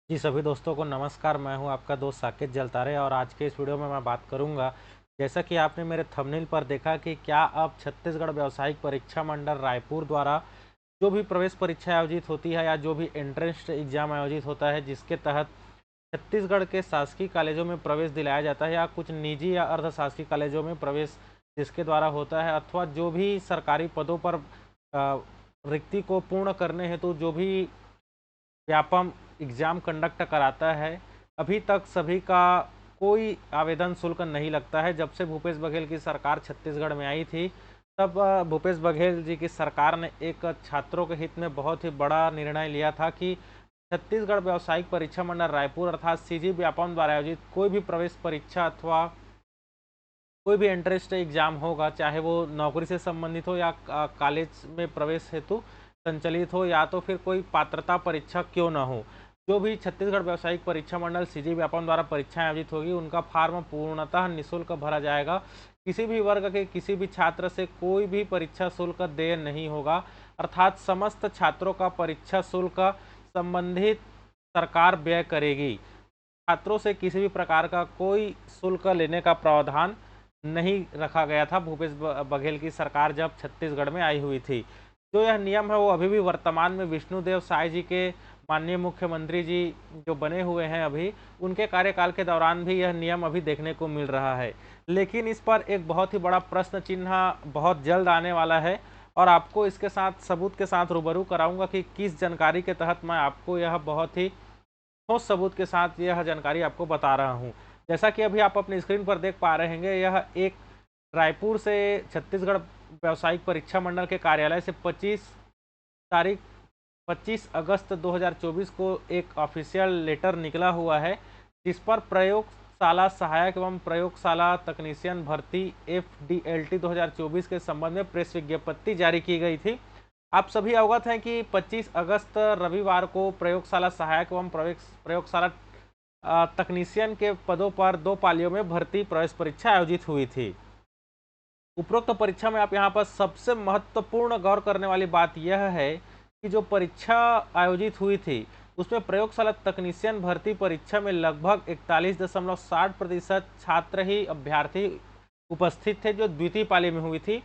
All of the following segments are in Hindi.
जी सभी दोस्तों को नमस्कार। मैं हूं आपका दोस्त साकेत जलतारे और आज के इस वीडियो में मैं बात करूंगा, जैसा कि आपने मेरे थंबनेल पर देखा कि क्या अब छत्तीसगढ़ व्यावसायिक परीक्षा मंडल रायपुर द्वारा जो भी प्रवेश परीक्षा आयोजित होती है या जो भी एंट्रेंस एग्जाम आयोजित होता है जिसके तहत छत्तीसगढ़ के शासकीय कॉलेजों में प्रवेश दिलाया जाता है या कुछ निजी या अर्ध शासकीय कॉलेजों में प्रवेश जिसके द्वारा होता है, अथवा जो भी सरकारी पदों पर रिक्ति को पूर्ण करने हेतु जो भी व्यापम एग्ज़ाम कंडक्ट कराता है, अभी तक सभी का कोई आवेदन शुल्क नहीं लगता है। जब से भूपेश बघेल की सरकार छत्तीसगढ़ में आई थी, तब भूपेश बघेल जी की सरकार ने एक छात्रों के हित में बहुत ही बड़ा निर्णय लिया था कि छत्तीसगढ़ व्यावसायिक परीक्षा मंडल रायपुर अर्थात सीजी व्यापम द्वारा आयोजित कोई भी प्रवेश परीक्षा अथवा कोई भी एंट्रेंस एग्जाम होगा, चाहे वो नौकरी से संबंधित हो या कॉलेज में प्रवेश हेतु संचालित हो या तो फिर कोई पात्रता परीक्षा क्यों ना हो, जो भी छत्तीसगढ़ व्यावसायिक परीक्षा मंडल सीजी व्यापम द्वारा परीक्षाएं आयोजित होगी उनका फॉर्म पूर्णतः निःशुल्क भरा जाएगा। किसी भी वर्ग के किसी भी छात्र से कोई भी परीक्षा शुल्क देय नहीं होगा, अर्थात समस्त छात्रों का परीक्षा शुल्क संबंधित सरकार व्यय करेगी। छात्रों से किसी भी प्रकार का कोई शुल्क लेने का प्रावधान नहीं रखा गया था भूपेश बघेल की सरकार जब छत्तीसगढ़ में आई हुई थी। जो यह नियम है वो अभी भी वर्तमान में विष्णुदेव साय जी के माननीय मुख्यमंत्री जी जो बने हुए हैं अभी, उनके कार्यकाल के दौरान भी यह नियम अभी देखने को मिल रहा है। लेकिन इस पर एक बहुत ही बड़ा प्रश्न चिन्ह बहुत जल्द आने वाला है और आपको इसके साथ सबूत के साथ रूबरू कराऊंगा कि किस जानकारी के तहत मैं आपको यह बहुत ही ठोस सबूत के साथ यह जानकारी आपको बता रहा हूँ। जैसा कि अभी आप अपनी स्क्रीन पर देख पा रहे हैं, यह एक रायपुर से छत्तीसगढ़ व्यावसायिक परीक्षा मंडल के कार्यालय से 25 अगस्त 2024 को एक ऑफिशियल लेटर निकला हुआ है, जिस पर प्रयोगशाला सहायक एवं प्रयोगशाला तकनीशियन भर्ती FDLT 2024 के संबंध में प्रेस विज्ञप्ति जारी की गई थी। आप सभी अवगत हैं कि 25 अगस्त रविवार को प्रयोगशाला सहायक एवं प्रयोगशाला तकनीशियन के पदों पर 2 पालियों में भर्ती प्रवेश परीक्षा आयोजित हुई थी। उपरोक्त परीक्षा में आप यहाँ पर सबसे महत्वपूर्ण गौर करने वाली बात यह है कि जो परीक्षा आयोजित हुई थी उसमें प्रयोगशाला तकनीशियन भर्ती परीक्षा में लगभग 41.60% छात्र ही अभ्यर्थी उपस्थित थे जो द्वितीय पाली में हुई थी,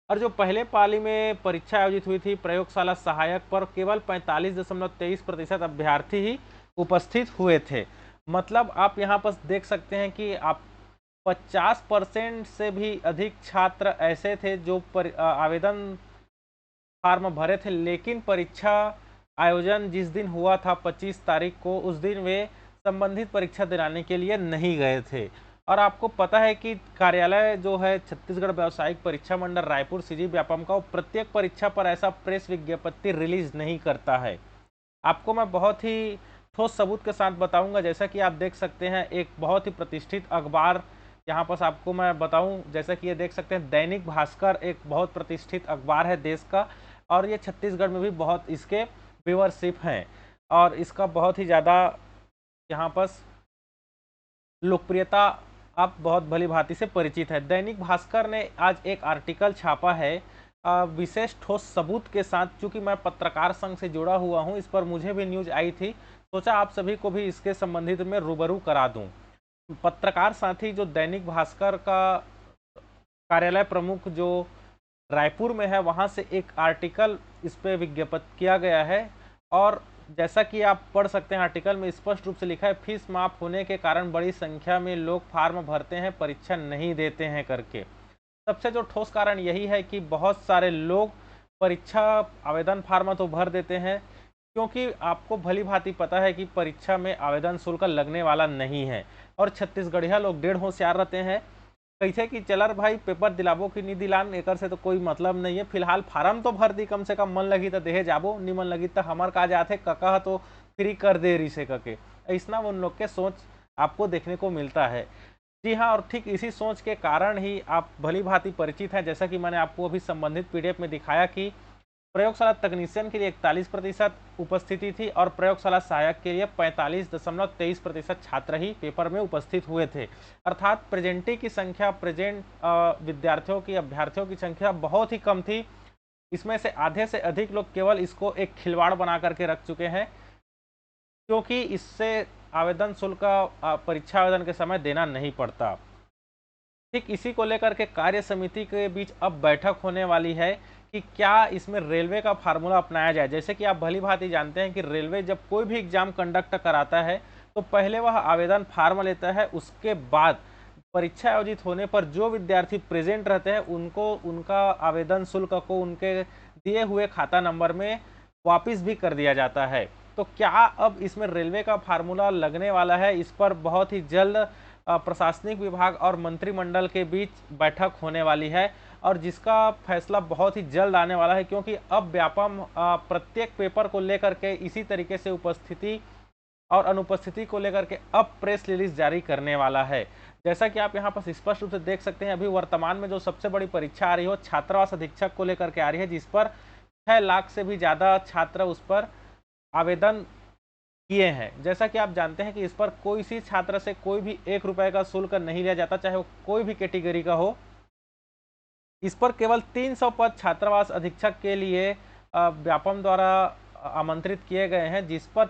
और जो पहले पाली में परीक्षा आयोजित हुई थी प्रयोगशाला सहायक पर केवल 45.23% अभ्यर्थी ही उपस्थित हुए थे। मतलब आप यहाँ पर देख सकते हैं कि आप 50% से भी अधिक छात्र ऐसे थे जो आवेदन फार्म भरे थे, लेकिन परीक्षा आयोजन जिस दिन हुआ था 25 तारीख को, उस दिन वे संबंधित परीक्षा दिलाने के लिए नहीं गए थे। और आपको पता है कि कार्यालय जो है छत्तीसगढ़ व्यावसायिक परीक्षा मंडल रायपुर सीजी व्यापम का, वो प्रत्येक परीक्षा पर ऐसा प्रेस विज्ञप्ति रिलीज नहीं करता है। आपको मैं बहुत ही ठोस सबूत के साथ बताऊंगा। जैसा कि आप देख सकते हैं एक बहुत ही प्रतिष्ठित अखबार यहाँ पर आपको मैं बताऊं, जैसा कि ये देख सकते हैं दैनिक भास्कर एक बहुत प्रतिष्ठित अखबार है देश का, और ये छत्तीसगढ़ में भी बहुत इसके व्यूअरशिप हैं और इसका बहुत ही ज़्यादा यहाँ पर लोकप्रियता आप बहुत भली भांति से परिचित है। दैनिक भास्कर ने आज एक आर्टिकल छापा है विशेष ठोस सबूत के साथ। चूंकि मैं पत्रकार संघ से जुड़ा हुआ हूं, इस पर मुझे भी न्यूज आई थी, सोचा आप सभी को भी इसके संबंधित में रूबरू करा दूं। पत्रकार साथी जो दैनिक भास्कर का कार्यालय प्रमुख जो रायपुर में है, वहां से एक आर्टिकल इस पे विज्ञापित किया गया है, और जैसा कि आप पढ़ सकते हैं आर्टिकल में स्पष्ट रूप से लिखा है फीस माफ होने के कारण बड़ी संख्या में लोग फार्म भरते हैं, परीक्षा नहीं देते हैं करके। सबसे जो ठोस कारण यही है कि बहुत सारे लोग परीक्षा आवेदन फार्म तो भर देते हैं, क्योंकि आपको भली भांति पता है कि परीक्षा में आवेदन शुल्क लगने वाला नहीं है, और छत्तीसगढ़िया लोग डेढ़ होशियार रहते हैं। कैसे कि चलर भाई पेपर दिलाबो कि नहीं दिलान, एकर से तो कोई मतलब नहीं है, फिलहाल फार्म तो भर दी, कम से कम मन लगी तो देहे जाबो, नहीं मन लगी तो हमार का जाते कका तो फ्री कर दे रही से कके। ऐसा उन लोग के सोच आपको देखने को मिलता है। जी हाँ, और ठीक इसी सोच के कारण ही आप भली भांति परिचित हैं, जैसा कि मैंने आपको अभी संबंधित पीडीएफ में दिखाया कि प्रयोगशाला तकनीशियन के लिए 41% उपस्थिति थी और प्रयोगशाला सहायक के लिए 45.23% छात्र ही पेपर में उपस्थित हुए थे। अर्थात प्रेजेंटी की संख्या, प्रेजेंट विद्यार्थियों की, अभ्यर्थियों की संख्या बहुत ही कम थी। इसमें से आधे से अधिक लोग केवल इसको एक खिलवाड़ बना करके रख चुके हैं, क्योंकि इससे आवेदन शुल्क परीक्षा आवेदन के समय देना नहीं पड़ता। ठीक इसी को लेकर के कार्य समिति के बीच अब बैठक होने वाली है कि क्या इसमें रेलवे का फार्मूला अपनाया जाए। जैसे कि आप भली भांति जानते हैं कि रेलवे जब कोई भी एग्जाम कंडक्ट कराता है तो पहले वह आवेदन फार्म लेता है, उसके बाद परीक्षा आयोजित होने पर जो विद्यार्थी प्रेजेंट रहते हैं उनको उनका आवेदन शुल्क को उनके दिए हुए खाता नंबर में वापस भी कर दिया जाता है। तो क्या अब इसमें रेलवे का फार्मूला लगने वाला है, इस पर बहुत ही जल्द प्रशासनिक विभाग और मंत्रिमंडल के बीच बैठक होने वाली है और जिसका फैसला बहुत ही जल्द आने वाला है, क्योंकि अब व्यापम प्रत्येक पेपर को लेकर के इसी तरीके से उपस्थिति और अनुपस्थिति को लेकर के अब प्रेस रिलीज जारी करने वाला है। जैसा कि आप यहाँ पर स्पष्ट रूप से देख सकते हैं, अभी वर्तमान में जो सबसे बड़ी परीक्षा आ रही है वो छात्रावास अधीक्षक को लेकर के आ रही है, जिस पर 6 लाख से भी ज़्यादा छात्र उस पर आवेदन किए हैं। जैसा कि आप जानते हैं कि इस पर कोई सी छात्र से कोई भी 1 रुपए का शुल्क नहीं लिया जाता, चाहे वो कोई भी कैटेगरी का हो। इस पर केवल 300 पद छात्रावास अधीक्षक के लिए व्यापम द्वारा आमंत्रित किए गए हैं, जिस पर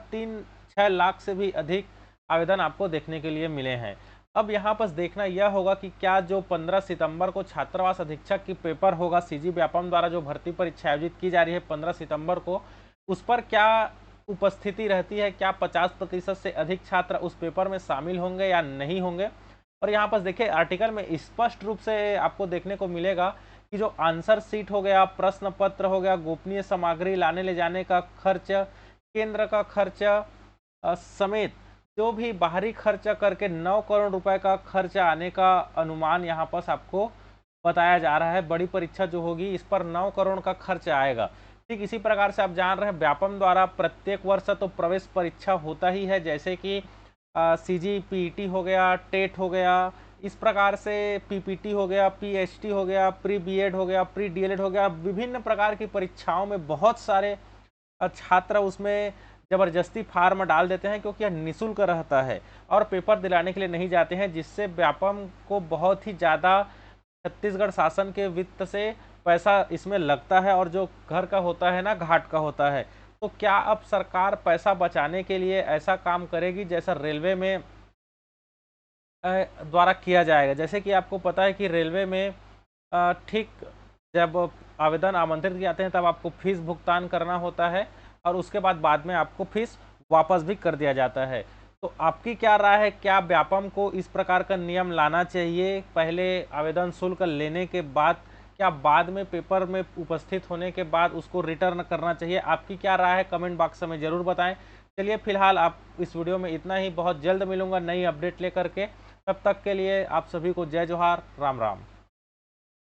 6 लाख से भी अधिक आवेदन आपको देखने के लिए मिले हैं। अब यहाँ पर देखना यह होगा कि क्या जो 15 सितंबर को छात्रावास अधीक्षक की पेपर होगा, सीजी व्यापम द्वारा जो भर्ती परीक्षा आयोजित की जा रही है 15 सितंबर को, उस पर क्या उपस्थिति रहती है, क्या 50% से अधिक छात्र उस पेपर में शामिल होंगे या नहीं होंगे। और यहाँ पर देखिए आर्टिकल में स्पष्ट रूप से आपको देखने को मिलेगा कि जो आंसर शीट हो गया, प्रश्न पत्र हो गया, गोपनीय सामग्री लाने ले जाने का खर्च, केंद्र का खर्च समेत जो भी बाहरी खर्च करके 9 करोड़ रुपए का खर्च आने का अनुमान यहाँ पर आपको बताया जा रहा है। बड़ी परीक्षा जो होगी इस पर 9 करोड़ का खर्च आएगा। ठीक इसी प्रकार से आप जान रहे हैं व्यापम द्वारा प्रत्येक वर्ष तो प्रवेश परीक्षा होता ही है, जैसे कि सीजी पीईटी हो गया, टेट हो गया, इस प्रकार से पीपीटी हो गया, पीएचटी हो गया, प्री बीएड हो गया, प्री डीएलएड हो गया। विभिन्न प्रकार की परीक्षाओं में बहुत सारे छात्र उसमें जबरदस्ती फार्म डाल देते हैं, क्योंकि यह निःशुल्क रहता है और पेपर दिलाने के लिए नहीं जाते हैं, जिससे व्यापम को बहुत ही ज़्यादा छत्तीसगढ़ शासन के वित्त से पैसा इसमें लगता है और जो घर का होता है ना घाट का होता है। तो क्या अब सरकार पैसा बचाने के लिए ऐसा काम करेगी जैसा रेलवे में द्वारा किया जाएगा। जैसे कि आपको पता है कि रेलवे में ठीक जब आवेदन आमंत्रित किए जाते हैं तब आपको फीस भुगतान करना होता है और उसके बाद में आपको फीस वापस भी कर दिया जाता है। तो आपकी क्या राय है, क्या व्यापम को इस प्रकार का नियम लाना चाहिए पहले आवेदन शुल्क लेने के बाद, क्या बाद में पेपर में उपस्थित होने के बाद उसको रिटर्न करना चाहिए? आपकी क्या राय है कमेंट बॉक्स में ज़रूर बताएं। चलिए फिलहाल आप इस वीडियो में इतना ही, बहुत जल्द मिलूंगा नई अपडेट लेकर के। तब तक के लिए आप सभी को जय जोहार, राम राम।